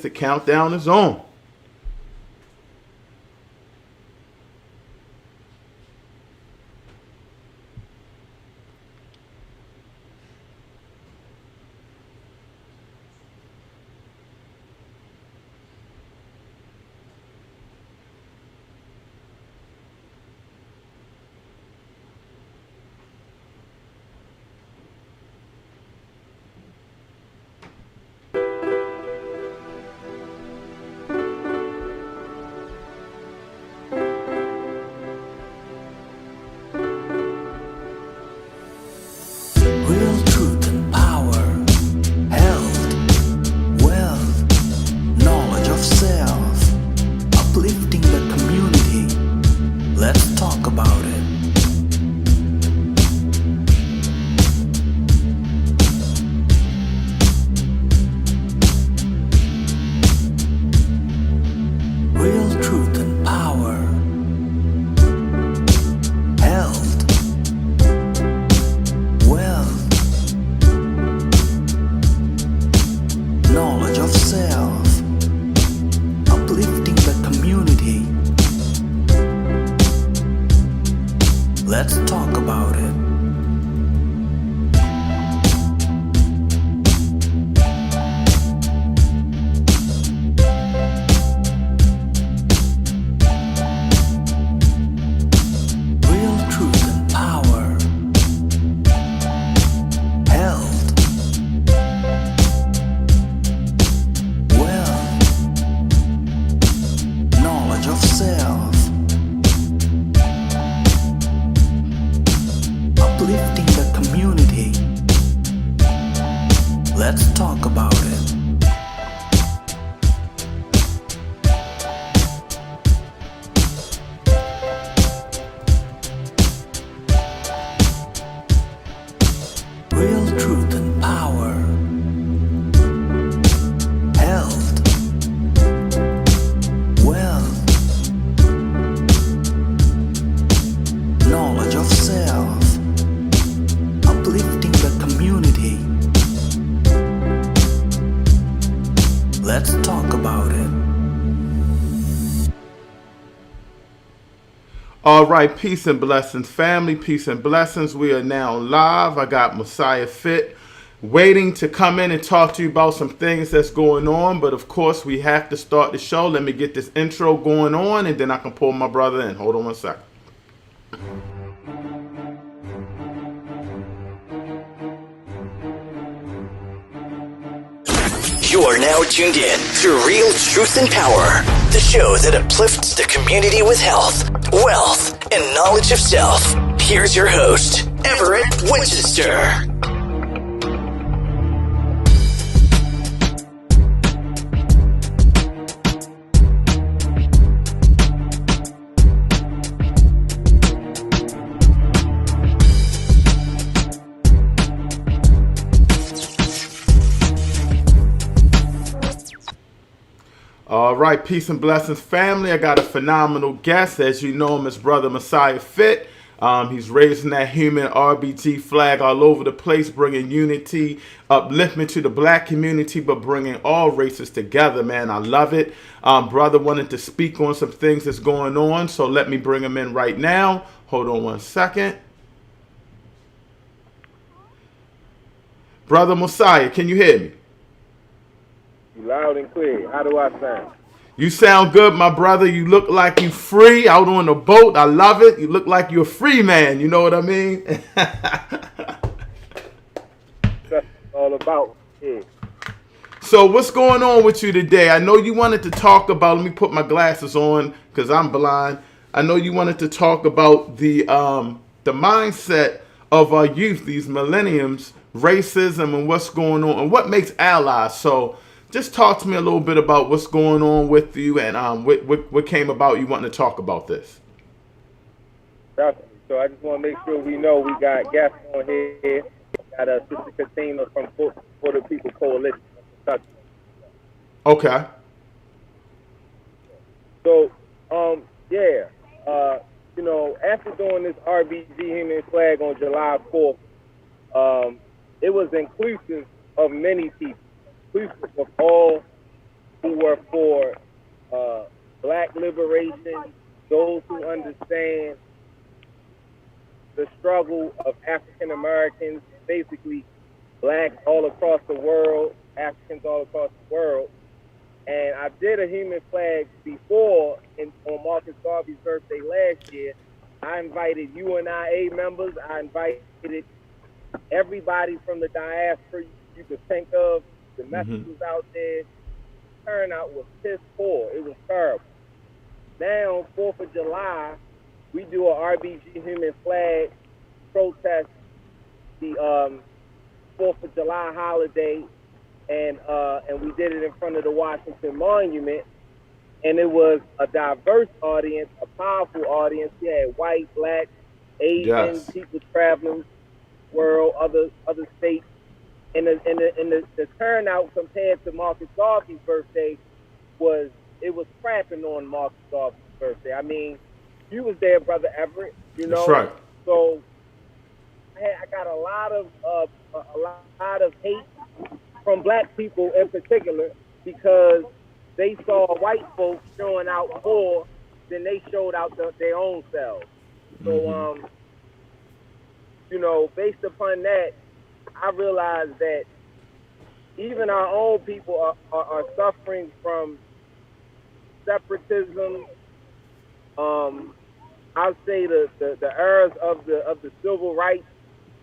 The countdown is on. Real truth and power, health, wealth, knowledge of self, uplifting the community. Let's talk about it. Real truth and power, health, wealth, knowledge of self, uplifting the community. Let's talk about it. Real truth and power, health, wealth, knowledge of self, uplifting the community. Let's talk about it. Real truth and power, health, wealth, knowledge of self, uplifting the community. Let's talk about it. All right, peace and blessings, family. Peace and blessings. We are now live. I got Mosiah Fit waiting to come in and talk to you about some things that's going on. But of course, we have to start the show. Let me get this intro going on, and then I can pull my brother in. Hold on one second. You are now tuned in to Real Truth and Power, the show that uplifts the community with health, wealth, and knowledge of self. Here's your host, Everett Winchester. All right, peace and blessings, family. I got a phenomenal guest. As you know him, his brother Mosiah Fit. He's raising that human RBG flag all over the place, bringing unity, upliftment to the black community, but bringing all races together, man. I love it. Brother wanted to speak on some things that's going on, so let me bring him in right now. Hold on one second. Brother Mosiah, can you hear me? Loud and clear. How do I sound? You sound good, my brother. You look like you free out on the boat. I love it. You look like you're a free man. You know what I mean? That's all about it. So what's going on with you today? I know you wanted to talk about, let me put my glasses on because I'm blind. I know you wanted to talk about the mindset of our youth, these millennials, racism and what's going on and what makes allies. So just talk to me a little bit about what's going on with you and what came about you wanting to talk about this. Definitely. So I just want to make sure we know we got guests on here. We got Sister Katina from For the People Coalition. Okay. So, after doing this RBG Human Flag on July 4th, it was inclusive of many people, inclusive of all who were for black liberation, those who understand the struggle of African Americans, basically blacks all across the world, Africans all across the world. And I did a human flag before on Marcus Garvey's birthday last year. I invited UNIA members. I invited everybody from the diaspora you could think of. The message was out there. Turnout was piss poor. It was terrible. Now, 4th of July, we do a RBG human flag protest the 4th of July holiday, and we did it in front of the Washington Monument, and it was a diverse audience, a powerful audience. We had white, black, Asian, people traveling the world, other states, and the turnout compared to Marcus Garvey's birthday was crapping on Marcus Garvey's birthday. I mean, you was there, Brother Everett. You know, that's right. So I got a lot of hate from black people in particular because they saw white folks showing out more than they showed out their own selves. So, you know, based upon that, I realized that even our own people are suffering from separatism. I'd say the eras of the civil rights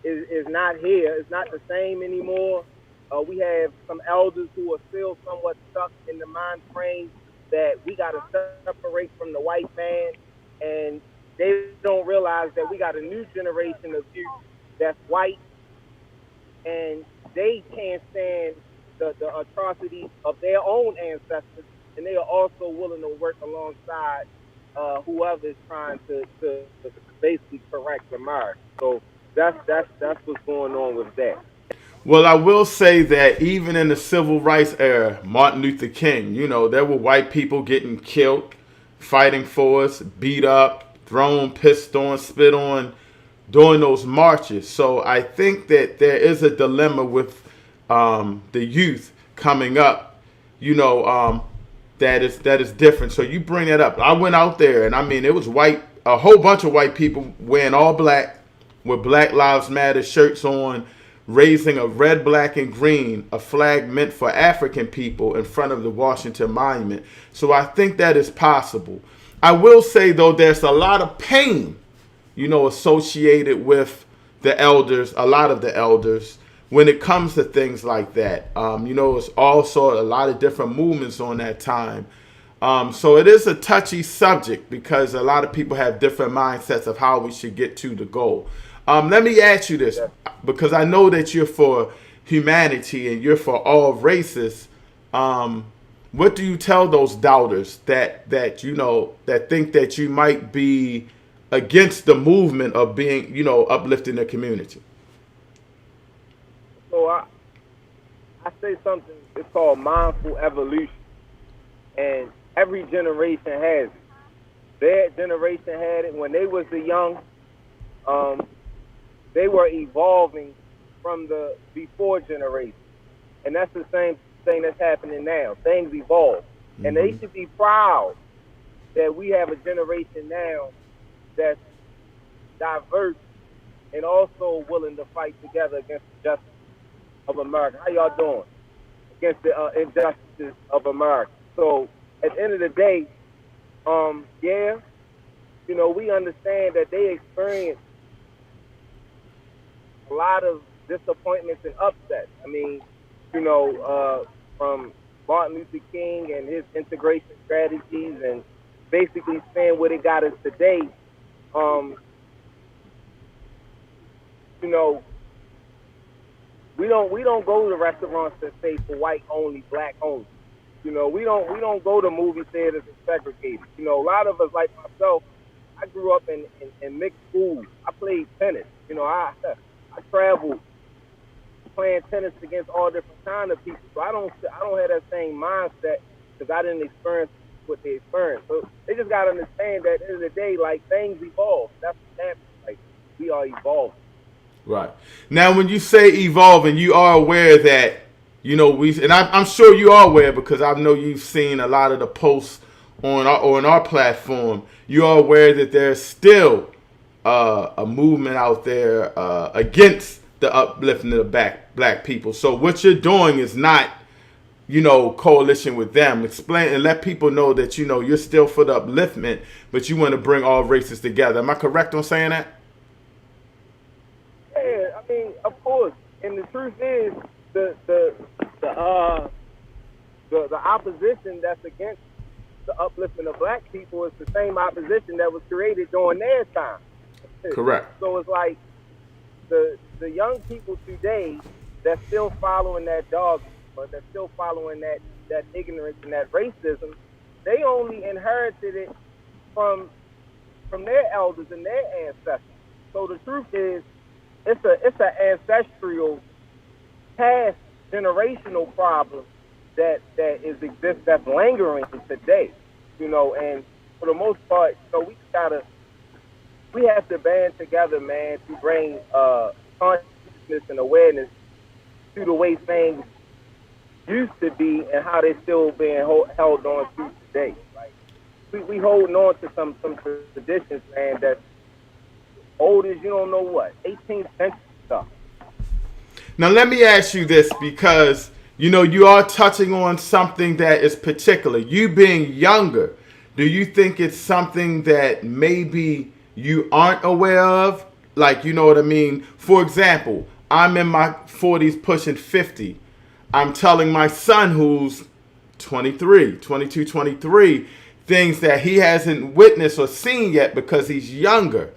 is not here. It's not the same anymore. We have some elders who are still somewhat stuck in the mind frame that we got to separate from the white man, and they don't realize that we got a new generation of youth that's white, and they can't stand the atrocities of their own ancestors, and they are also willing to work alongside whoever is trying to basically correct America. So that's what's going on with that. Well, I will say that even in the civil rights era, Martin Luther King, you know, there were white people getting killed, fighting for us, beat up, thrown, pissed on, spit on during those marches. So I think that there is a dilemma with the youth coming up, you know, that is different. So you bring that up. I went out there, and I mean, it was a whole bunch of white people wearing all black with Black Lives Matter shirts on, raising a red, black, and green, a flag meant for African people, in front of the Washington Monument. So I think that is possible. I will say, though, there's a lot of pain, you know, associated with the elders, a lot of the elders, when it comes to things like that. You know, it's also a lot of different movements on that time. So it is a touchy subject because a lot of people have different mindsets of how we should get to the goal. Let me ask you this, because I know that you're for humanity and you're for all races. What do you tell those doubters that you know, that think that you might be against the movement of being, you know, uplifting the community? So I say something, it's called mindful evolution. And every generation has it. Their generation had it when they was the young. They were evolving from the before generation. And that's the same thing that's happening now. Things evolve. And they should be proud that we have a generation now that's diverse and also willing to fight together against the justice of America. How y'all doing? Against the injustices of America. So at the end of the day, yeah, you know, we understand that they experience a lot of disappointments and upsets. I mean, you know, from Martin Luther King and his integration strategies and basically saying what it got us today, you know, we don't go to restaurants that say for white only, black only. You know, we don't go to movie theaters and segregated. You know, a lot of us, like myself, I grew up in mixed schools. I played tennis. You know, I traveled playing tennis against all different kind of people. So I don't have that same mindset because I didn't experience what they experienced. So they just gotta understand that at the end of the day, like, things evolve. That's what happens. Like, we are evolving. Right. Now, when you say evolving, you are aware that I'm sure you are aware because I know you've seen a lot of the posts on our platform. You are aware that there's still a movement out there against the uplifting of the black people. So what you're doing is not, coalition with them. Explain and let people know that, you're still for the upliftment, but you want to bring all races together. Am I correct on saying that? Yeah, I mean, of course. And the truth is, the opposition that's against the upliftment of black people is the same opposition that was created during their time. Correct. So it's like the young people today that's still following that dogma, but that's still following that ignorance and that racism, they only inherited it from their elders and their ancestors. So the truth is, it's an ancestral, past generational problem that exists, that's lingering today. And for the most part, we have to band together, man, to bring consciousness and awareness to the way things used to be and how they're still being held on to today. Like we holding on to some traditions, man, that's old as you don't know what, 18th century stuff. Now let me ask you this, because you are touching on something that is particular. You being younger, do you think it's something that maybe you aren't aware of? Like, you know what I mean? For example, I'm in my 40s pushing 50. I'm telling my son who's 22, 23, things that he hasn't witnessed or seen yet because he's younger.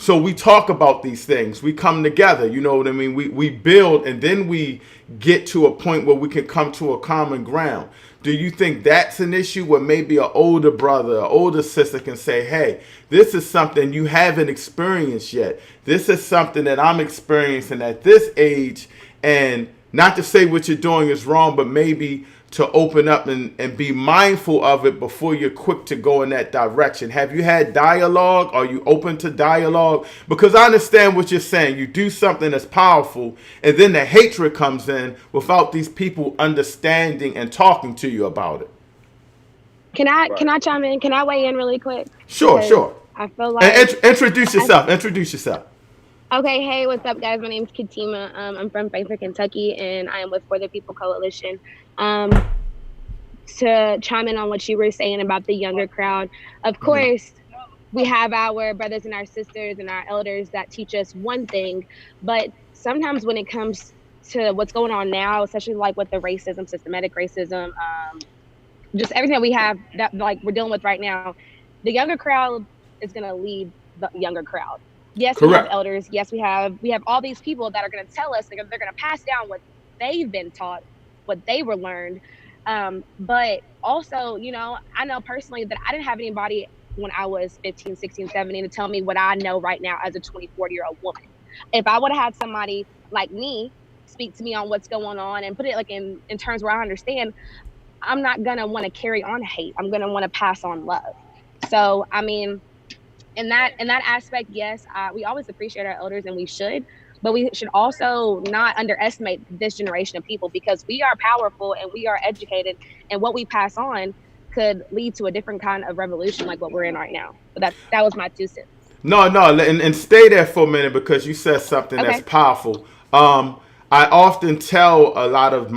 So we talk about these things. We come together, you know what I mean? We build, and then we get to a point where we can come to a common ground. Do you think that's an issue where maybe an older brother, an older sister can say, hey, this is something you haven't experienced yet. This is something that I'm experiencing at this age, and not to say what you're doing is wrong, but maybe to open up and be mindful of it before you're quick to go in that direction. Have you had dialogue? Are you open to dialogue? Because I understand what you're saying. You do something that's powerful, and then the hatred comes in without these people understanding and talking to you about it. Can I chime in? Can I weigh in really quick? Sure. I feel like... And introduce yourself. Okay, hey, what's up, guys? My name's Katima. I'm from Frankfort, Kentucky, and I am with For the People Coalition. To chime in on what you were saying about the younger crowd, of course, we have our brothers and our sisters and our elders that teach us one thing, but sometimes when it comes to what's going on now, especially like with the racism, systematic racism, just everything that we have that like we're dealing with right now, the younger crowd is going to lead the younger crowd. Yes, Correct. We have elders. Yes, we have all these people that are going to tell us, they're going to pass down what they've been taught, what they were learned. But also, I know personally that I didn't have anybody when I was 15, 16, 17 to tell me what I know right now as a 40-year-old woman. If I would have had somebody like me speak to me on what's going on and put it like in terms where I understand, I'm not going to want to carry on hate. I'm going to want to pass on love. So, I mean, in that aspect, yes, we always appreciate our elders, and we should, but we should also not underestimate this generation of people, because we are powerful and we are educated, and what we pass on could lead to a different kind of revolution like what we're in right now. But that was my 2 cents. No, and stay there for a minute, because you said something that's powerful. I often tell a lot of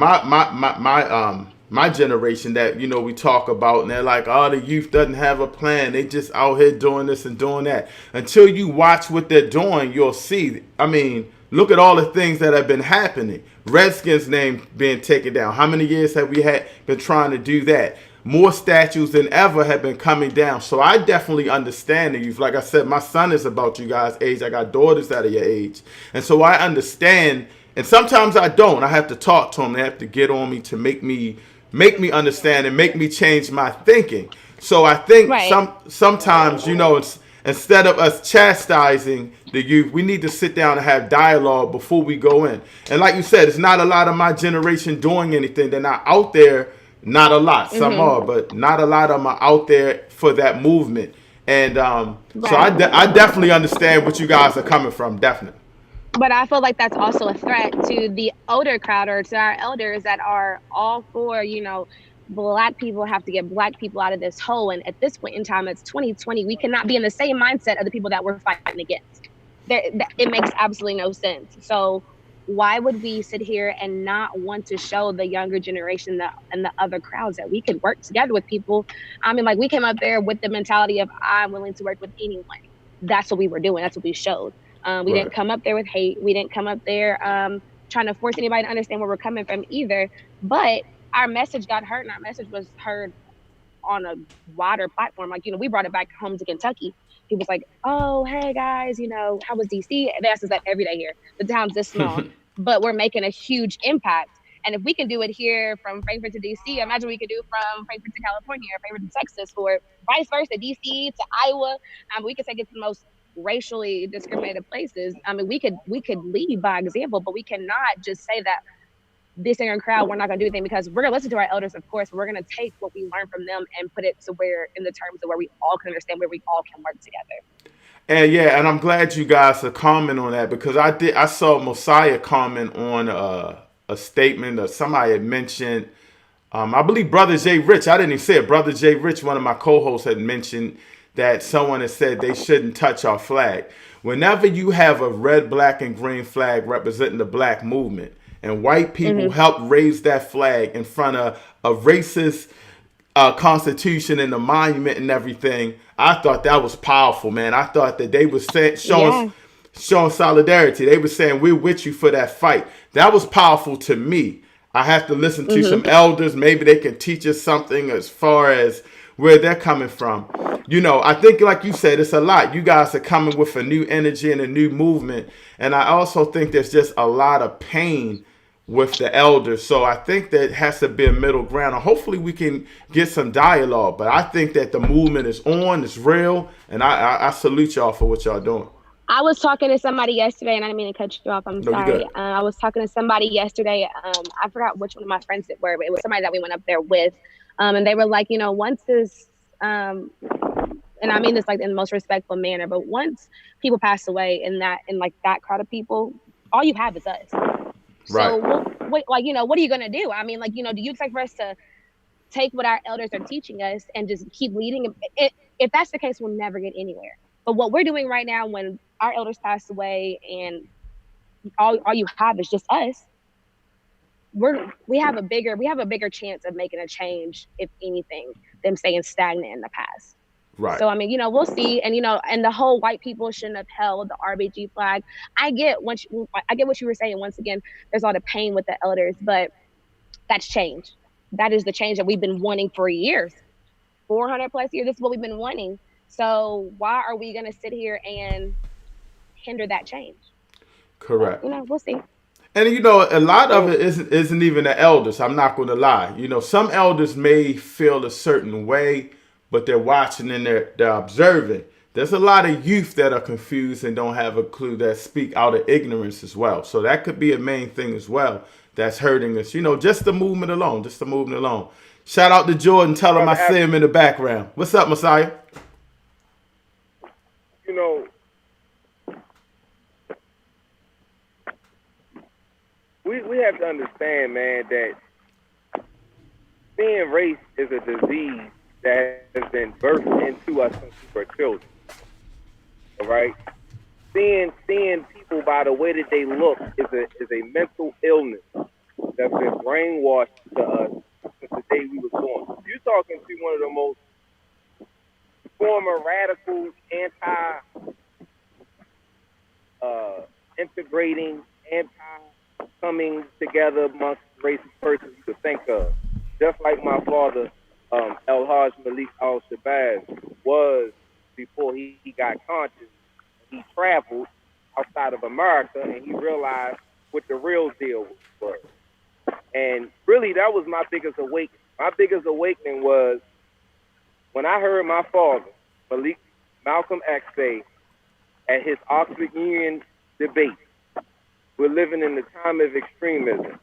my generation that, we talk about, and they're like, oh, the youth doesn't have a plan. They just out here doing this and doing that. Until you watch what they're doing, you'll see. I mean, look at all the things that have been happening. Redskins' name being taken down. How many years have we been trying to do that? More statues than ever have been coming down. So I definitely understand the youth. Like I said, my son is about you guys' age. I got daughters that are your age. And so I understand. And sometimes I don't. I have to talk to them. They have to get on me to make me understand and make me change my thinking. So I think sometimes, instead of us chastising the youth, we need to sit down and have dialogue before we go in. And like you said, it's not a lot of my generation doing anything. They're not out there. Not a lot. Some are, but not a lot of them are out there for that movement. And so I definitely understand what you guys are coming from. Definitely. But I feel like that's also a threat to the older crowd or to our elders that are all for, black people have to get black people out of this hole. And at this point in time, it's 2020. We cannot be in the same mindset of the people that we're fighting against. It makes absolutely no sense. So why would we sit here and not want to show the younger generation and the other crowds that we could work together with people? I mean, like we came up there with the mentality of I'm willing to work with anyone. That's what we were doing. That's what we showed. We didn't Right. come up there with hate. We didn't come up there trying to force anybody to understand where we're coming from either. But our message got heard, and our message was heard on a wider platform. Like, we brought it back home to Kentucky. He was like, oh, hey guys, how was DC? They ask us that every day here. The town's this small, but we're making a huge impact. And if we can do it here from Frankfurt to DC, imagine we could do from Frankfurt to California or Frankfurt to Texas or vice versa, DC to Iowa. We could take it to the most racially discriminated places. I mean, we could lead by example, but we cannot just say that this younger crowd, we're not going to do anything because we're going to listen to our elders, of course. We're going to take what we learned from them and put it to where, in the terms of where we all can understand, where we all can work together. And yeah, and I'm glad you guys are comment on that because I saw Mosiah comment on a statement that somebody had mentioned. I believe Brother Jay Rich. I didn't even say it. Brother Jay Rich, one of my co-hosts, had mentioned that someone had said they shouldn't touch our flag. Whenever you have a red, black, and green flag representing the black movement, and white people helped raise that flag in front of a racist Constitution and the monument and everything, I thought that was powerful, man. I thought that they were Yeah. showing solidarity. They were saying we're with you for that fight. That was powerful to me. I have to listen to some elders. Maybe they can teach us something as far as where they're coming from. I think, like you said, it's a lot. You guys are coming with a new energy and a new movement. And I also think there's just a lot of pain with the elders. So I think that has to be a middle ground. And hopefully we can get some dialogue. But I think that the movement is on, it's real. And I salute y'all for what y'all doing. I was talking to somebody yesterday, and I didn't mean to cut you off. I'm No, you sorry. good. I was talking to somebody yesterday. I forgot which one of my friends it were, but it was somebody that we went up there with. And they were like, once this, and I mean this like in the most respectful manner, but once people pass away in like that crowd of people, all you have is us. Right. So what are you gonna do? I mean, like, do you expect for us to take what our elders are teaching us and just keep leading? If that's the case, we'll never get anywhere. But what we're doing right now, when our elders pass away and all you have is just us, we have a bigger chance of making a change, if anything, than staying stagnant in the past. Right. So I mean, we'll see, and and the whole white people shouldn't have held the RBG flag. I get what you were saying. Once again, there's a lot of pain with the elders, but that's change. That is the change that we've been wanting for years, 400 plus years. This is what we've been wanting. So why are we going to sit here and hinder that change? Correct. But, we'll see. And a lot of it isn't even the elders. I'm not going to lie. Some elders may feel a certain way, but they're watching and they're observing. There's a lot of youth that are confused and don't have a clue, that speak out of ignorance as well. So that could be a main thing as well that's hurting us. Just the movement alone. Shout out to Jordan. Tell him I see him in the background. What's up, Mosiah? We have to understand, man, that seeing race is a disease that has been birthed into us since we were children. All right, seeing people by the way that they look is a mental illness that's been brainwashed to us since the day we was born. You're talking to one of the most former radical, integrating, coming together amongst racist persons you could think of. Just like my father, El Haj Malik Al-Shabazz, was before he got conscious. He traveled outside of America and he realized what the real deal was. And really, that was my biggest awakening. My biggest awakening was when I heard my father, Malcolm X, say at his Oxford Union debate, we're living in the time of extremism,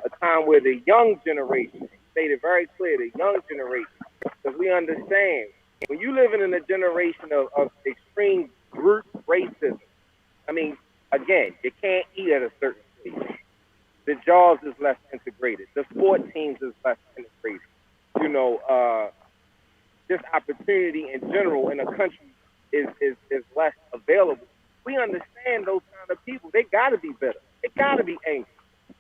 a time where the young generation, stated very clear, the young generation, because we understand, when you living in a generation of extreme group racism, I mean, again, you can't eat at a certain pace. The jobs is less integrated. The sport teams is less integrated. You know, this opportunity in general in a country is less available. We understand those kind of people. They got to be bitter. They got to be angry.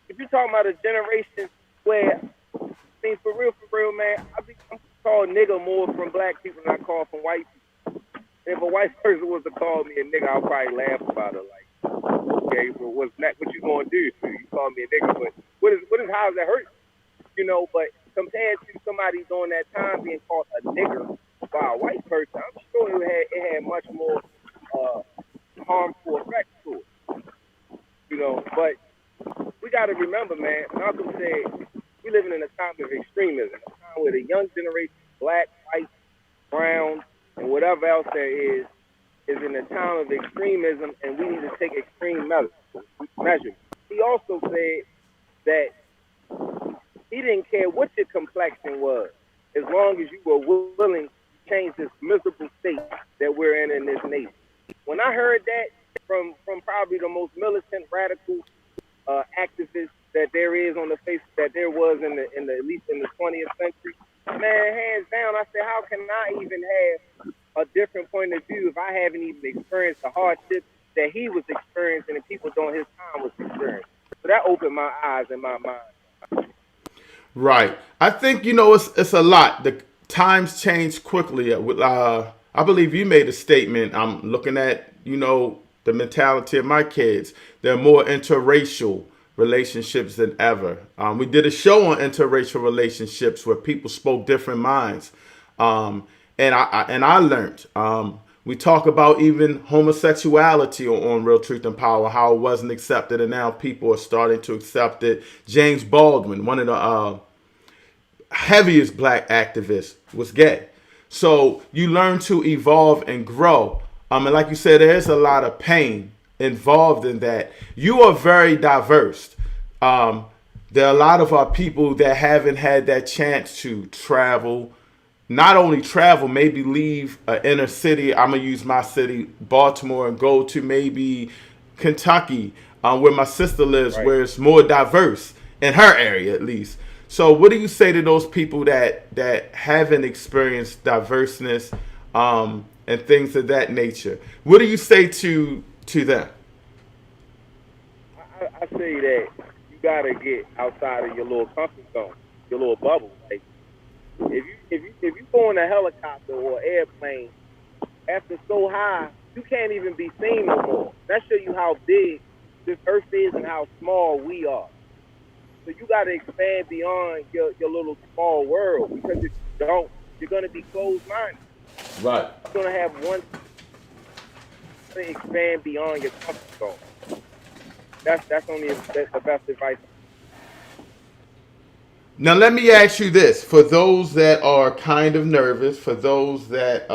If you're talking about a generation where, I mean, for real, man, I'm called nigga more from black people than I call from white people. If a white person was to call me a nigga, I'll probably laugh about it. Like, okay, well, what you gonna do? You call me a nigga, but how does that hurt? You know, but compared to somebody during that time being called a nigger by a white person, I'm sure it had much more harmful effects to it. You know, but we got to remember, man, Malcolm said we living in a time of extremism, a time where the young generation, black, white, brown, and whatever else there is in a time of extremism, and we need to take extreme measures. He also said that he didn't care what your complexion was, as long as you were willing to change this miserable state that we're in this nation. When I heard that from probably the most militant, radical activists that there is on the face, that there was in the at least in the 20th century, man, hands down, I said, how can I even have a different point of view if I haven't even experienced the hardships that he was experiencing and people during his time was experiencing? So that opened my eyes and my mind. Right. I think, it's a lot. The times change quickly. I believe you made a statement. I'm looking at, the mentality of my kids. They're more interracial relationships than ever. We did a show on interracial relationships where people spoke different minds. And I learned. We talk about even homosexuality on Real Truth and Power, how it wasn't accepted, and now people are starting to accept it. James Baldwin, one of the heaviest black activists, was gay. So you learn to evolve and grow. And like you said, there's a lot of pain involved in that. You are very diverse. There are a lot of our people that haven't had that chance to travel. Not only travel, maybe leave an inner city. I'm going to use my city, Baltimore, and go to maybe Kentucky, where my sister lives, right, where it's more diverse, in her area at least. So what do you say to those people that haven't experienced diverseness and things of that nature? What do you say to them? I say that you got to get outside of your little comfort zone, your little bubble. Like, if you go in a helicopter or airplane, after so high, you can't even be seen no more. That shows you how big this earth is and how small we are. So you got to expand beyond your little small world, because if you don't, you're going to be closed-minded. Right. You're going to have one to expand beyond your comfort zone. That's the best advice. Now, let me ask you this. For those that are kind of nervous, for those that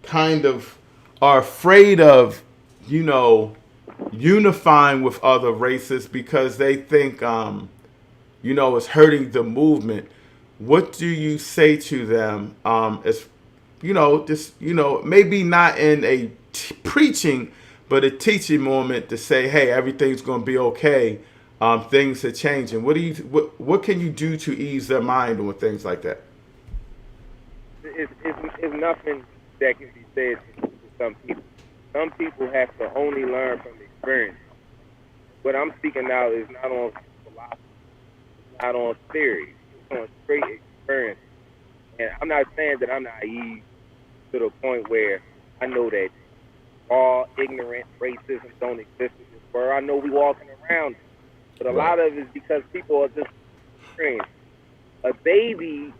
kind of are afraid of, unifying with other races because they think, it's hurting the movement, what do you say to them as, maybe not in a preaching, but a teaching moment to say, hey, everything's going to be okay. Things are changing. What can you do to ease their mind on things like that? It's nothing that can be said to some people. Some people have to only learn from experience. What I'm speaking now is not on philosophy, not on theory, it's on straight experience. And I'm not saying that I'm naive to the point where I know that all ignorant racism don't exist in this world. I know we walking around, but a lot of it is because people are just experienced. A baby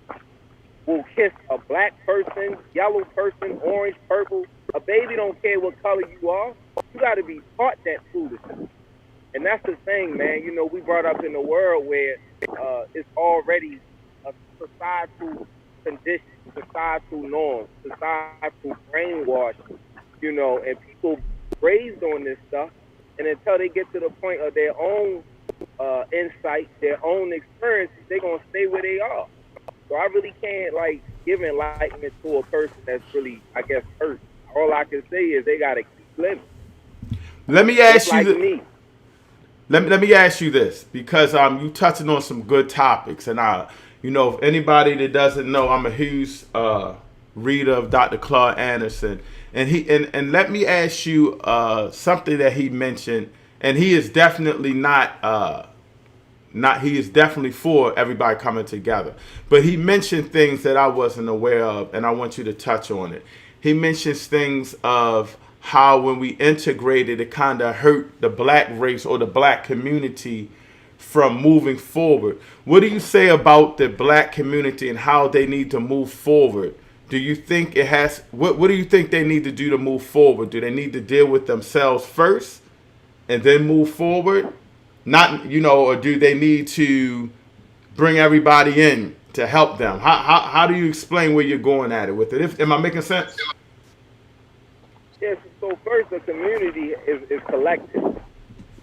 will kiss a black person, yellow person, orange, purple. A baby don't care what color you are. You got to be taught that foolishness. And that's the thing, man. We brought up in a world where it's already a societal condition, societal norms, societal brainwashing, and people raised on this stuff. And until they get to the point of their own insight, their own experiences, they're going to stay where they are. So I really can't, give enlightenment to a person that's really, I guess, hurt. All I can say is they got to keep living. Let me Just ask you like me. let me ask you this, because you touching on some good topics, and if anybody that doesn't know, I'm a huge reader of Dr. Claude Anderson, and let me ask you something that he mentioned, and he is definitely he is definitely for everybody coming together, but he mentioned things that I wasn't aware of, and I want you to touch on it. He mentions things of how when we integrated, it kind of hurt the black race or the black community from moving forward. What do you say about the black community and how they need to move forward? Do you think what do you think they need to do to move forward? Do they need to deal with themselves first and then move forward? Not, or do they need to bring everybody in to help them? How do you explain where you're going at it with it? Am I making sense? Yes, so first, the community is collective.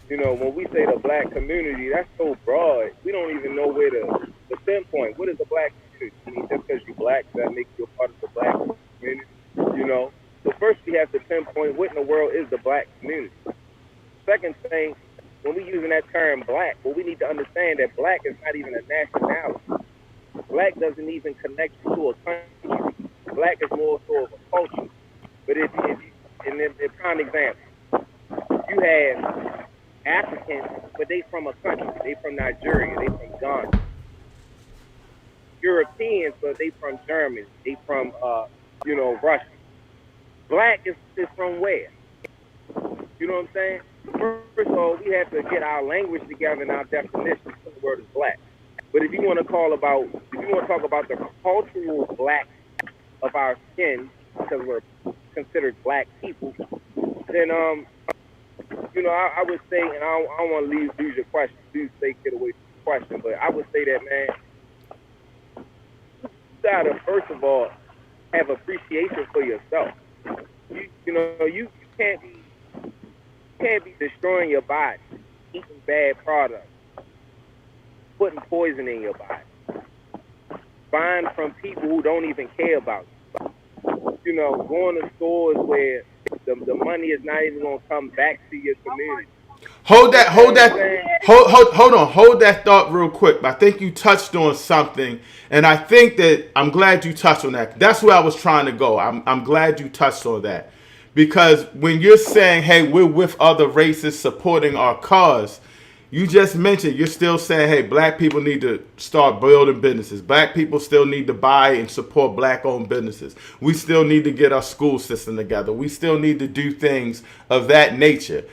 When we say the black community, that's so broad. We don't even know where to pinpoint. What is the black community? I mean, just because you're black, that makes you a part of the black community, So first, we have to pinpoint what in the world is the black community. Second thing, when we're using that term black, well, we need to understand that black is not even a nationality. Black doesn't even connect you to a country. Black is more so of a culture. But if you and then a prime example, you have Africans, but they from a country. They from Nigeria. They from Ghana. Europeans, but they from Germany. They from Russia. Black is from where? You know what I'm saying? First of all, we have to get our language together and our definition of the word is black. But if you want to talk about the cultural black of our skin, because we're considered black people, then I would say, and I don't want to lose your question, get away from the question, but I would say that, man, you gotta first of all have appreciation for yourself. You can't be destroying your body, eating bad products, putting poison in your body, buying from people who don't even care about you. Going to stores where the money is not even going to come back to your community. Hold that thought real quick. I think you touched on something, and I think that I'm glad you touched on that. That's where I was trying to go. I'm glad you touched on that, because when you're saying, hey, we're with other races supporting our cause, you just mentioned you're still saying, hey, black people need to start building businesses. Black people still need to buy and support black-owned businesses. We still need to get our school system together. We still need to do things of that nature.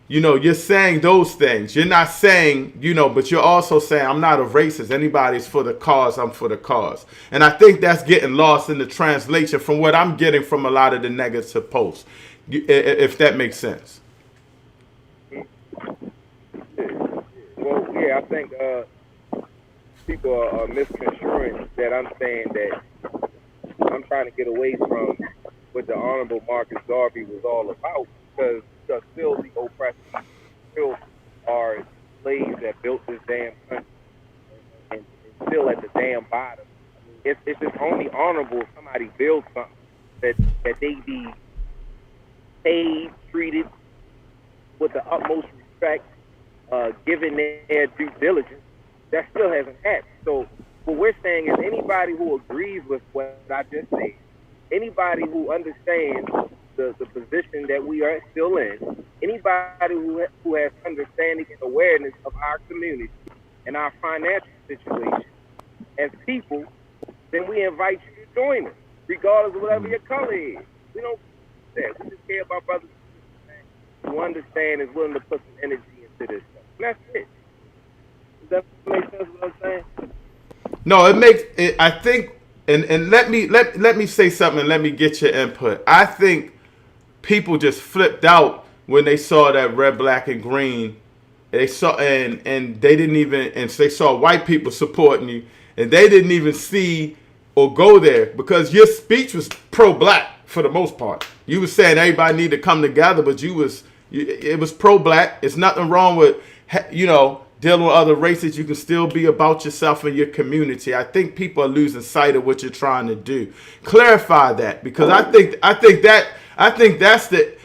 You're saying those things. You're not saying, but you're also saying, I'm not a racist. Anybody's for the cause, I'm for the cause. And I think that's getting lost in the translation from what I'm getting from a lot of the negative posts, if that makes sense. Well, yeah, I think people are misconstruing that I'm saying that I'm trying to get away from what the Honorable Marcus Garvey was all about, because still the oppressed still are slaves that built this damn country and still at the damn bottom. It's just only honorable if somebody builds something that they be paid, treated with the utmost respect, given their due diligence. That still hasn't happened. So what we're saying is anybody who agrees with what I just said, anybody who understands the position that we are still in, anybody who has understanding and awareness of our community and our financial situation as people, then we invite you to join us, regardless of whatever your color is. We don't care that. We just care about brothers and sisters who understand and is willing to put some energy into this stuff. And that's it. Does that make sense what I'm saying? No, it makes it, I think, and let me say something and let me get your input. I think people just flipped out when they saw that red, black, and green. They saw and they didn't even, and they saw white people supporting you, and they didn't even see or go there because your speech was pro-black for the most part. You was saying everybody need to come together, but it was pro-black. It's nothing wrong with dealing with other races. You can still be about yourself and your community. I think people are losing sight of what you're trying to do. Clarify that, because I think that's the,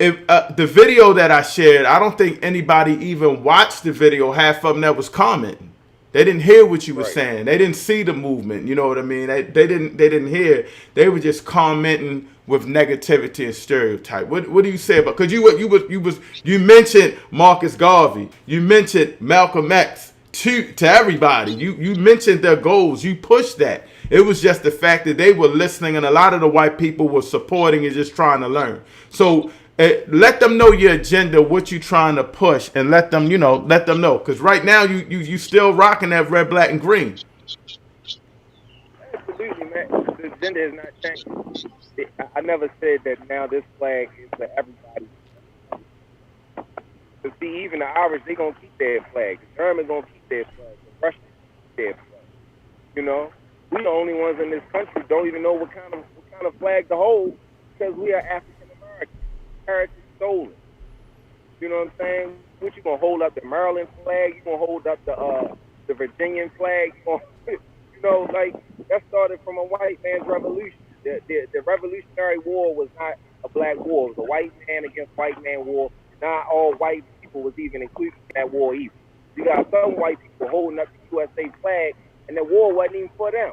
if the video that I shared, I don't think anybody even watched the video. Half of them that was commenting, they didn't hear what you were saying. They didn't see the movement. You know what I mean? They didn't hear. They were just commenting with negativity and stereotype. What do you say about? Because you mentioned Marcus Garvey. You mentioned Malcolm X to everybody. You mentioned their goals. You pushed that. It was just the fact that they were listening, and a lot of the white people were supporting and just trying to learn. So let them know your agenda, what you trying to push, and let them know. Because right now you still rocking that red, black, and green. Absolutely, man. The agenda has not changed. I never said that now this flag is for everybody. But see, even the Irish, they gonna keep their flag. The Germans gonna keep their flag. The Russians keep their flag. You know, we the only ones in this country don't even know what kind of flag to hold because we are African American. Heritage stolen. You know what I'm saying? What you gonna hold up the Maryland flag? You gonna hold up the Virginian flag? You know, like that started from a white man's revolution. The Revolutionary War was not a black war. It was a white man against white man war. Not all white people was even included in that war either. You got some white people holding up the USA flag, and the war wasn't even for them.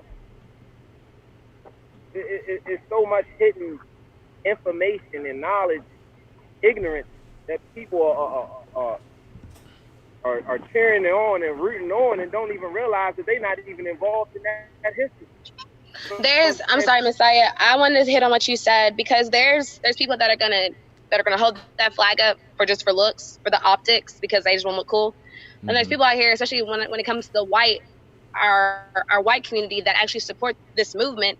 It's so much hidden information and knowledge, ignorance, that people are cheering on and rooting on and don't even realize that they're not even involved in that history. I'm sorry, Messiah. I want to hit on what you said because there's people that are gonna hold that flag up for looks, for the optics, because they just want to look cool. Mm-hmm. And there's people out here, especially when it comes to our white community, that actually support this movement.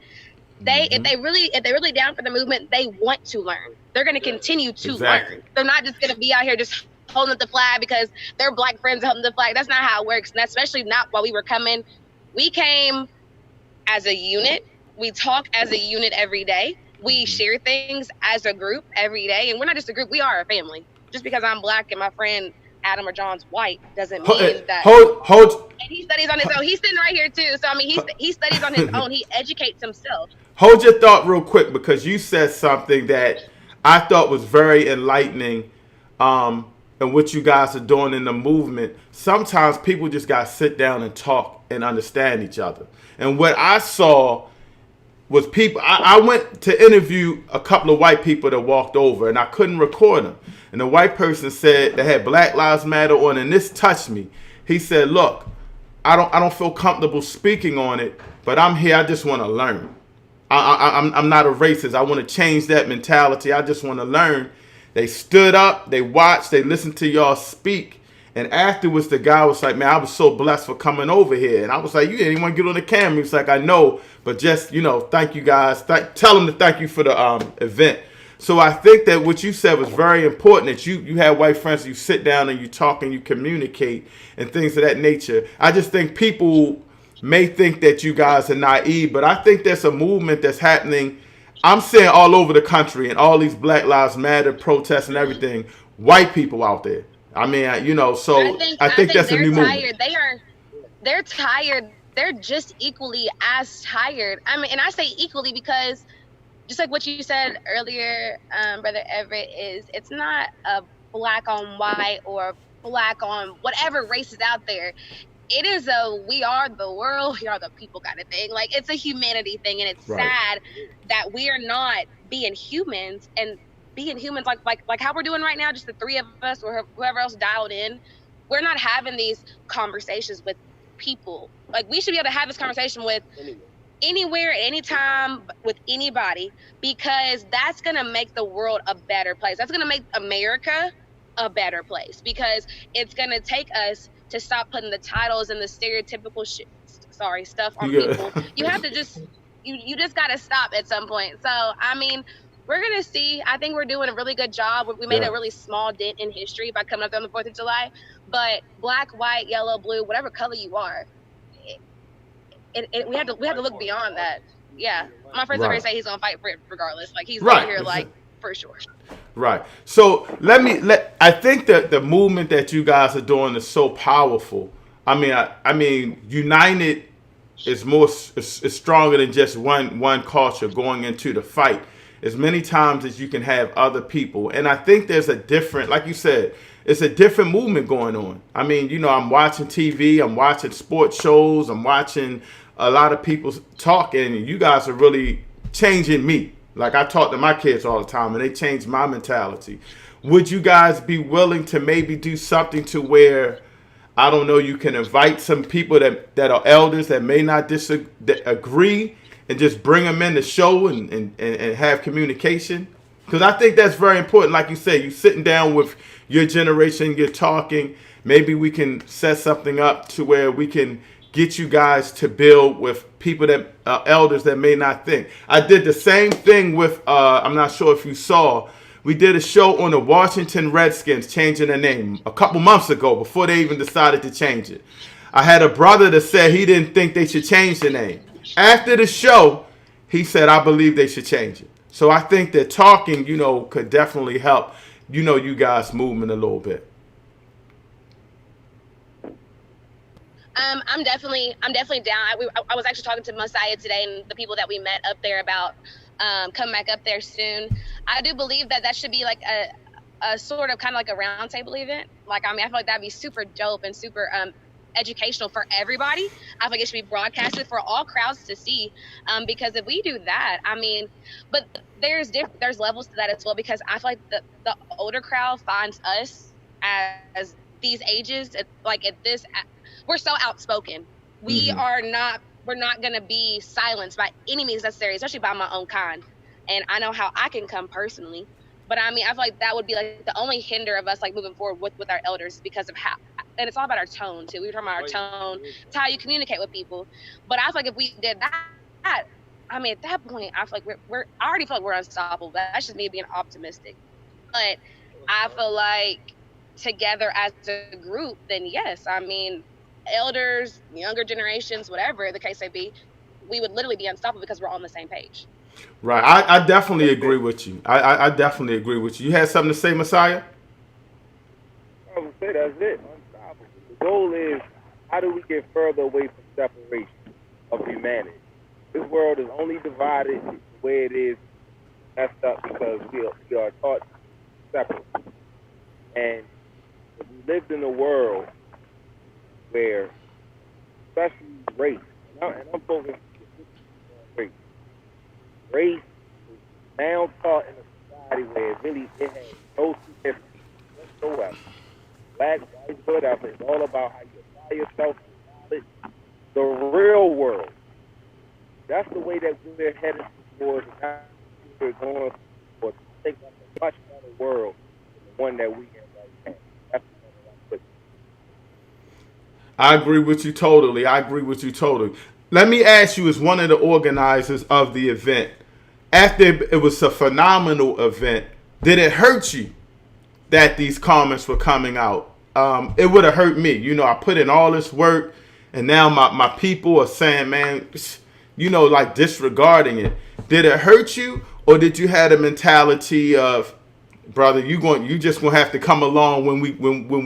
If they really down for the movement, they want to learn. They're going to continue to learn. They're not just going to be out here just holding up the flag because their black friends holding the flag. That's not how it works. And especially not while we were coming. We came as a unit. We talk as a unit every day. We share things as a group every day. And we're not just a group. We are a family. Just because I'm black and my friend Adam or John's white doesn't mean that. Hold. And he studies on his own. He's sitting right here too. So I mean, he studies on his own. He educates himself. Hold your thought real quick, because you said something that I thought was very enlightening, and what you guys are doing in the movement. Sometimes people just got to sit down and talk and understand each other. And what I saw was people. I went to interview a couple of white people that walked over, and I couldn't record them. And the white person said they had Black Lives Matter on, and this touched me. He said, "Look, I don't feel comfortable speaking on it, but I'm here. I just want to learn. I'm not a racist. I want to change that mentality. I just want to learn." They stood up, they watched, they listened to y'all speak. And afterwards, the guy was like, "Man, I was so blessed for coming over here." And I was like, "You didn't even want to get on the camera." He was like, "I know, but just, thank you guys. Tell them to thank you for the event." So I think that what you said was very important, that you have white friends, you sit down and you talk and you communicate and things of that nature. I just think people may think that you guys are naive, but I think there's a movement that's happening. I'm saying all over the country, and all these Black Lives Matter protests and everything, white people out there. I mean, so I think that's a new movement. They're tired. They're just equally as tired. I mean, and I say equally because just like what you said earlier, Brother Everett, it's not a black on white or black on whatever race is out there. It is we are the world, we are the people kind of thing. Like, it's a humanity thing, and it's sad that we are not being humans and being humans like how we're doing right now, just the three of us or whoever else dialed in. We're not having these conversations with people. Like, we should be able to have this conversation with anywhere, at any time, with anybody, because that's going to make the world a better place. That's going to make America a better place, because it's going to take us to stop putting the titles and the stereotypical stuff on people. You have to you just got to stop at some point. So, I mean, we're going to see. I think we're doing a really good job. We made a really small dent in history by coming up there on the 4th of July. But black, white, yellow, blue, whatever color you are, we have to look beyond that. Yeah. My friends over here say he's going to fight for it regardless. Like, he's right here, like, for sure. Right. So I think that the movement that you guys are doing is so powerful. I mean, united is stronger than just one culture going into the fight. as many times as you can have other people. And I think there's a different, like you said, it's a different movement going on. I mean, you know, I'm watching TV, I'm watching sports shows, I'm watching a lot of people talk, and you guys are really changing me. Like, I talk to my kids all the time, and they change my mentality. Would you guys be willing to maybe do something to where, I don't know, you can invite some people that are elders that may not agree, and just bring them in the show and have communication? Because I think that's very important. Like you say, you're sitting down with your generation, you're talking. Maybe we can set something up to where we can get you guys to build with people that elders that may not think. I did the same thing with, I'm not sure if you saw, we did a show on the Washington Redskins changing their name a couple months ago before they even decided to change it. I had a brother that said he didn't think they should change the name. After the show, he said, I believe they should change it. So I think that talking, you know, could definitely help, you know, you guys movement a little bit. I'm definitely down. I was actually talking to Mosiah today and the people that we met up there about coming back up there soon. I do believe that should be like a sort of kind of like a roundtable event. Like, I mean, I feel like that'd be super dope and super educational for everybody. I feel like it should be broadcasted for all crowds to see, because if we do that, I mean, but there's levels to that as well, because I feel like the older crowd finds us as these ages, like at this, we're so outspoken. We're not going to be silenced by any means necessary, especially by my own kind. And I know how I can come personally. But I mean, I feel like that would be like the only hinder of us like moving forward with our elders, because of how, and it's all about our tone too. We were talking about our tone. It's how you communicate with people. But I feel like if we did that, I mean, at that point, I feel like I already feel like we're unstoppable. That's just me being optimistic. But I feel like together as a group, then yes, I mean, elders, younger generations, whatever the case may be, we would literally be unstoppable because we're all on the same page. Right. I definitely agree with you. I definitely agree with you. You had something to say, Mosiah? I would say that's it. Unstoppable. The goal is, how do we get further away from separation of humanity? This world is only divided the way it is, messed up, because we are taught separate. And if we lived in a world where, especially race, and I'm focusing on race is now taught in a society where it has no significance whatsoever. Black, white, whatever, it's all about how you apply yourself to knowledge. The real world, that's the way that we're headed towards, and now we're going towards a much better world than the one that we in right now. That's the one that I'm putting. I agree with you totally. Let me ask you, as one of the organizers of the event, after it was a phenomenal event, did it hurt you that these comments were coming out? It would have hurt me. You know, I put in all this work, and now my people are saying, man, you know, like disregarding it. Did it hurt you, or did you have a mentality of, brother, you just gonna have to come along when we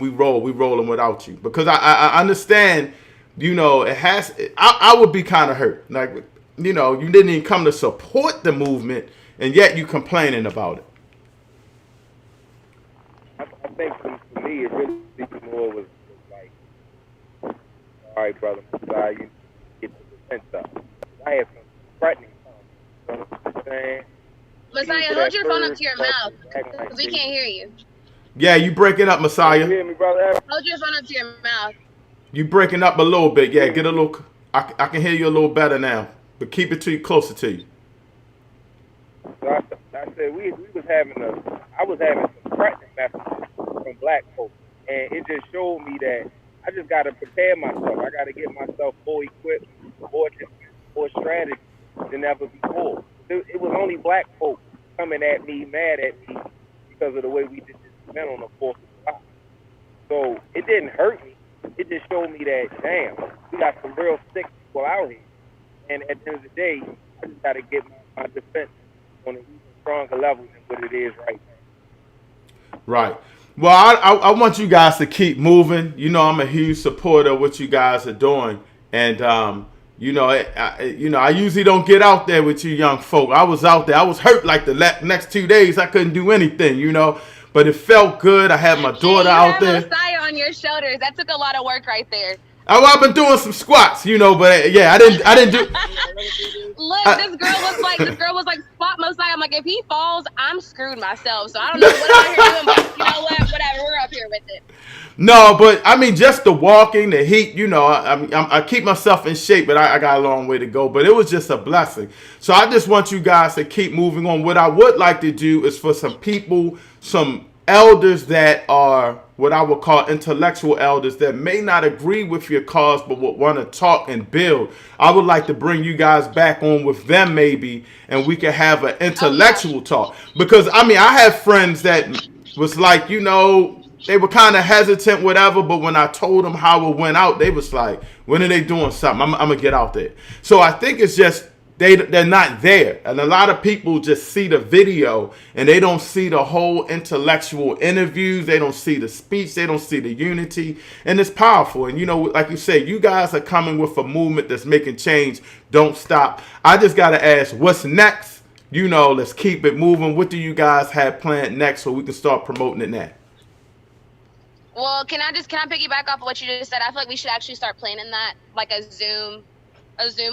roll? We rolling without you, because I understand. You know, I would be kind of hurt. Like, you know, you didn't even come to support the movement, and yet you complaining about it. I think for me, it really more was like, all right, brother, you get the defense up. I had some threatening comments. You know what I'm saying? Mosiah, hold your phone up to your mouth, because we can't hear you. Yeah, you breaking up, Mosiah. You hear me, brother? Hold your phone up to your mouth. You breaking up a little bit. Yeah, get a little. I can hear you a little better now, but keep it closer to you. So I said I was having some threatening messages from black folks, and it just showed me that I just got to prepare myself. I got to get myself more equipped, more strategy than ever before. It was only black folks coming at me, mad at me, because of the way we did this event on the 4th of July. So it didn't hurt me. It just showed me that, damn, we got some real sick people out here. And at the end of the day, I just got to get my defense on an even stronger level than what it is right now. Right. Well, I want you guys to keep moving. You know, I'm a huge supporter of what you guys are doing. And, I usually don't get out there with you young folk. I was out there. I was hurt like the next 2 days. I couldn't do anything, but it felt good. I had my daughter out there. Mosiah on your shoulders. That took a lot of work right there. I've been doing some squats, but yeah, I didn't do. Look, this girl was like, spot Mosiah. I'm like, if he falls, I'm screwed myself. So I don't know what I'm here doing, but you know what? Whatever, we're up here with it. No, but I mean, just the walking, the heat, I keep myself in shape, but I got a long way to go. But it was just a blessing. So I just want you guys to keep moving on. What I would like to do is for some people, some elders that are what I would call intellectual elders that may not agree with your cause but would want to talk and build. I would like to bring you guys back on with them maybe, and we can have an intellectual talk. Because, I have friends that was like, they were kind of hesitant, whatever, but when I told them how it went out, they was like, when are they doing something? I'm going to get out there. So I think it's just they're not there. And a lot of people just see the video and they don't see the whole intellectual interviews. They don't see the speech. They don't see the unity. And it's powerful. And, like you say, you guys are coming with a movement that's making change. Don't stop. I just got to ask, what's next? Let's keep it moving. What do you guys have planned next so we can start promoting it now? Well, can I piggyback off of what you just said? I feel like we should actually start planning that, like a Zoom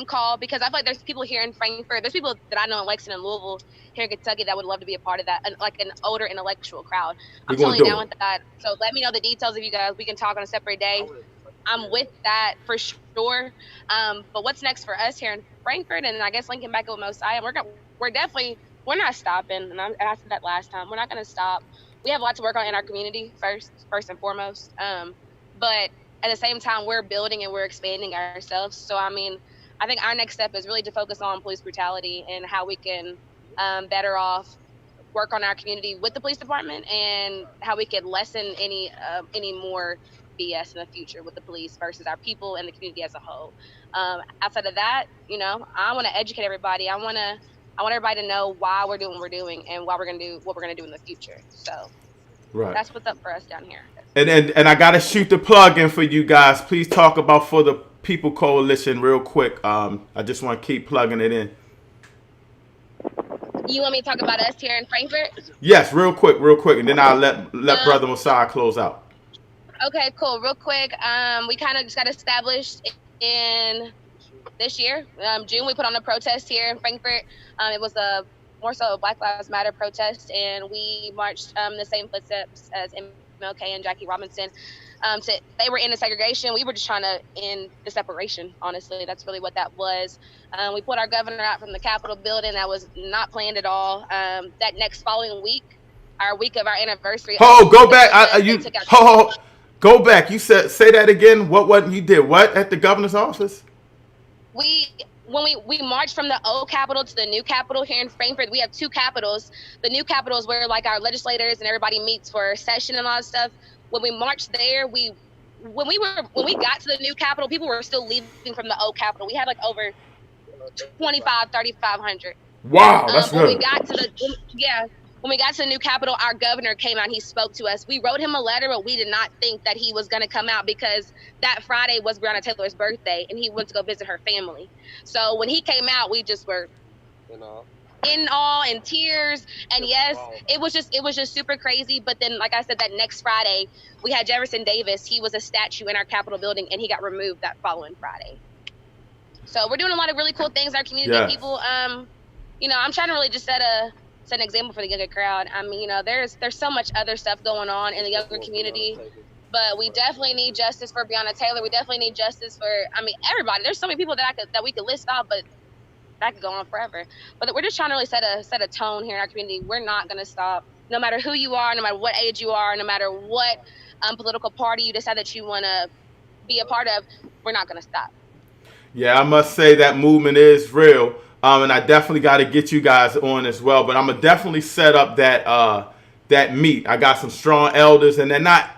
call, because I feel like there's people here in Frankfurt. There's people that I know in Lexington and Louisville, here in Kentucky, that would love to be a part of that, like an older intellectual crowd. I'm totally down with that. So let me know the details of you guys. We can talk on a separate day. I'm with that for sure. But what's next for us here in Frankfurt, and I guess linking back with Mosiah, we're not stopping. And I said that last time. We're not going to stop. We have a lot to work on in our community first and foremost. But at the same time, we're building and we're expanding ourselves. So, I think our next step is really to focus on police brutality and how we can better off work on our community with the police department, and how we can lessen any more BS in the future with the police versus our people and the community as a whole. Outside of that, I want to educate everybody. I want everybody to know why we're doing what we're doing and why we're going to do what we're going to do in the future. So that's what's up for us down here. And I got to shoot the plug in for you guys. Please talk about For the People Coalition real quick. I just want to keep plugging it in. You want me to talk about us here in Frankfurt? Yes, real quick, and then I'll let Brother Mosiah close out. Okay, cool. Real quick, we kind of just got established in this year. June, we put on a protest here in Frankfurt. It was more so a Black Lives Matter protest, and we marched the same footsteps as MLK and Jackie Robinson. They were in the segregation. We were just trying to end the separation, honestly. That's really what that was. We pulled our governor out from the Capitol building. That was not planned at all. That next following week, our week of our anniversary. Go back. Go back. You say that again. What you did? What at the governor's office? When we marched from the old Capitol to the new Capitol here in Frankfurt. We have two Capitols. The new Capitol is where like our legislators and everybody meets for session and all that stuff. When we marched there, when we got to the new Capitol, people were still leaving from the old Capitol. We had like over 3,500. Wow, that's good. When we got to the new Capitol, our governor came out and he spoke to us. We wrote him a letter, but we did not think that he was going to come out because that Friday was Breonna Taylor's birthday and he went to go visit her family. So when he came out, we just were in awe and tears. And yes, it was just super crazy. But then, like I said, that next Friday, we had Jefferson Davis. He was a statue in our Capitol building and he got removed that following Friday. So we're doing a lot of really cool things in our community. Yeah. People, I'm trying to really just set an example for the younger crowd. There's so much other stuff going on in the younger community, but we definitely need justice for Breonna Taylor. We definitely need justice for, everybody. There's so many people that we could list off, but that could go on forever. But we're just trying to really set a tone here in our community. We're not going to stop, no matter who you are, no matter what age you are, no matter what political party you decide that you want to be a part of. We're not going to stop. Yeah, I must say that movement is real. And I definitely got to get you guys on as well. But I'm going to definitely set up that meet. I got some strong elders, and they're not,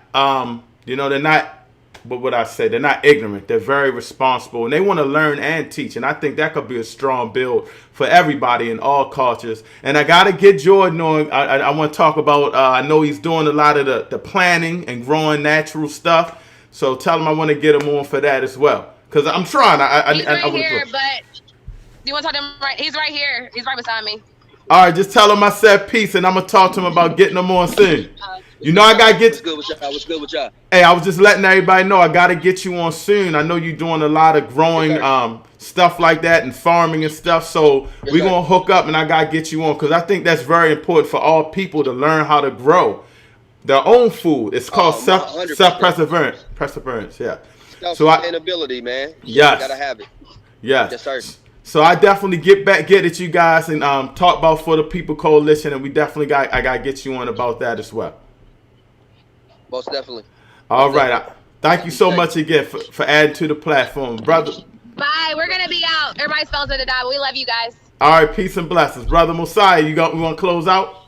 what would I say? They're not ignorant. They're very responsible, and they want to learn and teach. And I think that could be a strong build for everybody in all cultures. And I got to get Jordan on. I want to talk about, I know he's doing a lot of the planting and growing natural stuff. So tell him I want to get him on for that as well. Because I'm trying. He's right here, but do you want to talk to him? Right, he's right here. He's right beside me. All right, just tell him I said peace, and I'm gonna talk to him about getting them on soon. You know I gotta get. What's good with y'all? What's good with y'all? Hey, I was just letting everybody know I gotta get you on soon. I know you're doing a lot of growing stuff like that and farming and stuff. So we're gonna hook up, and I gotta get you on because I think that's very important for all people to learn how to grow their own food. It's called self-perseverance. Yeah. Self-sustainability, man. Yes. You gotta have it. Yes. Yes, sir. So I definitely get at you guys and talk about For the People Coalition, and we definitely I gotta get you on about that as well. Most definitely. All right. Thank you so much again for adding to the platform, brother. Bye. We're gonna be out. Everybody's phones are to die. We love you guys. All right. Peace and blessings, brother Mosiah. We want to close out?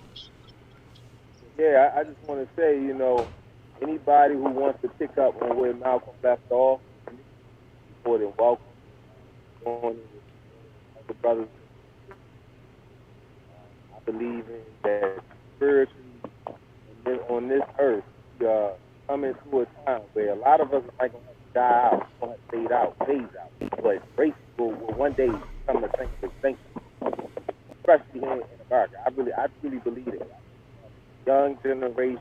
Yeah, I just want to say, anybody who wants to pick up on where Malcolm left off, more than welcome. On the brothers, I believe in that spiritually on this earth, we are coming to a time where a lot of us are going to die out, going to phase out, but race will one day become a thing of extinction, especially here in America. I really believe it. Young generation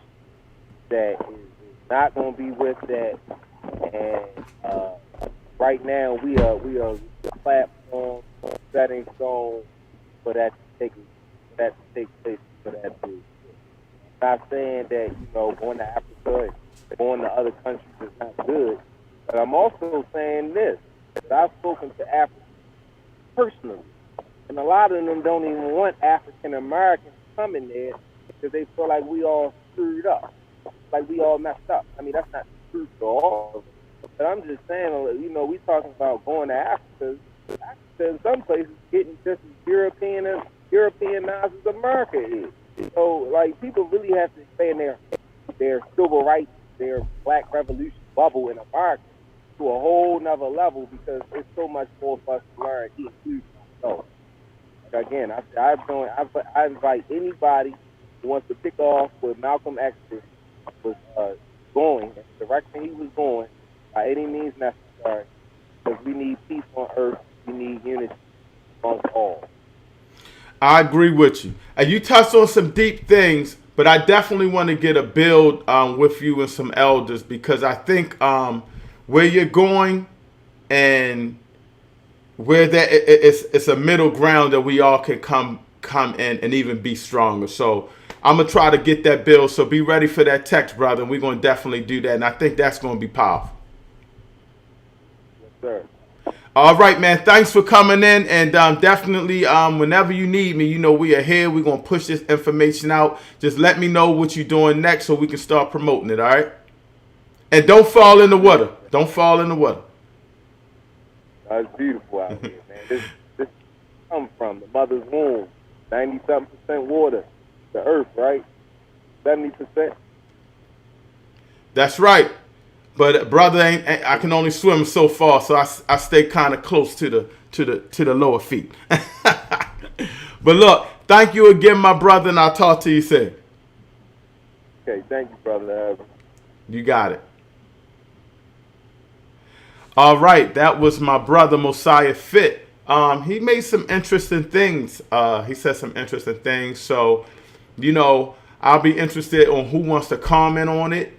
that is not going to be with that, and right now we are the platform setting stone for that to take place, for that to. Not saying that going to Africa and going to other countries is not good, but I'm also saying this: that I've spoken to Africans personally, and a lot of them don't even want African Americans coming there because they feel like we all screwed up, like we all messed up. I mean, that's not the truth at all. But I'm just saying, we talking about going to Africa. Africa in some places getting just as Europeanized as America is. So, like, people really have to expand their civil rights, their Black Revolution bubble in America to a whole nother level because there's so much more for us to learn, including ourselves. Like, again, I invite anybody who wants to pick off where Malcolm X was going, the direction he was going, by any means necessary, because we need peace on earth, we need unity amongst all. I agree with you. And you touched on some deep things, but I definitely want to get a build with you and some elders because I think where you're going and where it's a middle ground that we all can come in and even be stronger. So I'm going to try to get that build. So be ready for that text, brother. And we're going to definitely do that. And I think that's going to be powerful. Sir. All right, man. Thanks for coming in. And definitely, whenever you need me, we are here. We're going to push this information out. Just let me know what you're doing next so we can start promoting it, all right? And don't fall in the water. Don't fall in the water. It's beautiful out here, man. This comes from the mother's womb. 90-something% water. The earth, right? 70%. That's right. But brother, I can only swim so far, so I stay kind of close to the lower feet. But look, thank you again, my brother, and I'll talk to you soon. Okay, thank you, brother. You got it. All right, that was my brother Mosiah Fit. He made some interesting things. He said some interesting things. So, I'll be interested on who wants to comment on it.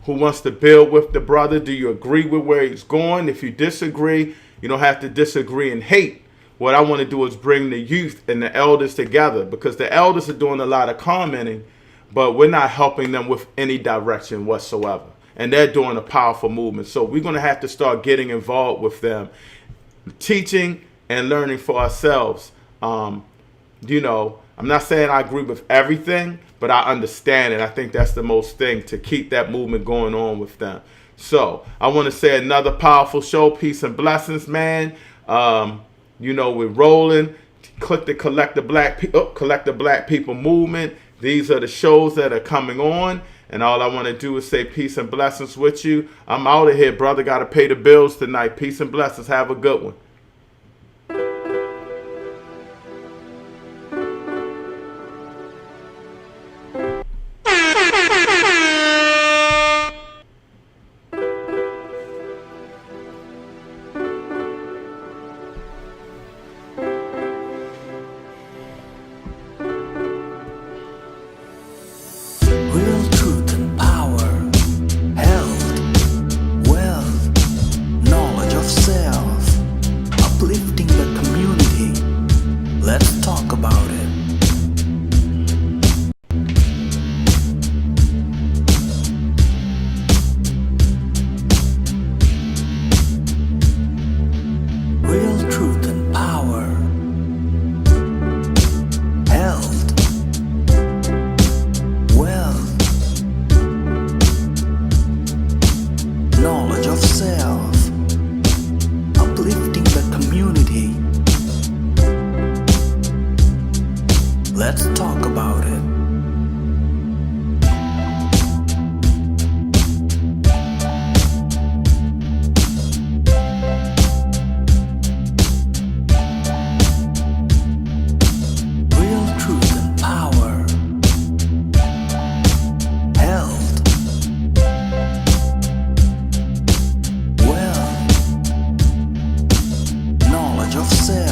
Who wants to build with the brother? Do you agree with where he's going? If you disagree, you don't have to disagree and hate. What I want to do is bring the youth and the elders together because the elders are doing a lot of commenting, but we're not helping them with any direction whatsoever. And they're doing a powerful movement. So we're going to have to start getting involved with them, teaching and learning for ourselves. I'm not saying I agree with everything, but I understand it. I think that's the most thing to keep that movement going on with them. So I want to say another powerful show. Peace and blessings, man. We're rolling. Click the Collect the Black People movement. These are the shows that are coming on. And all I want to do is say peace and blessings with you. I'm out of here, brother. Got to pay the bills tonight. Peace and blessings. Have a good one. ourselves.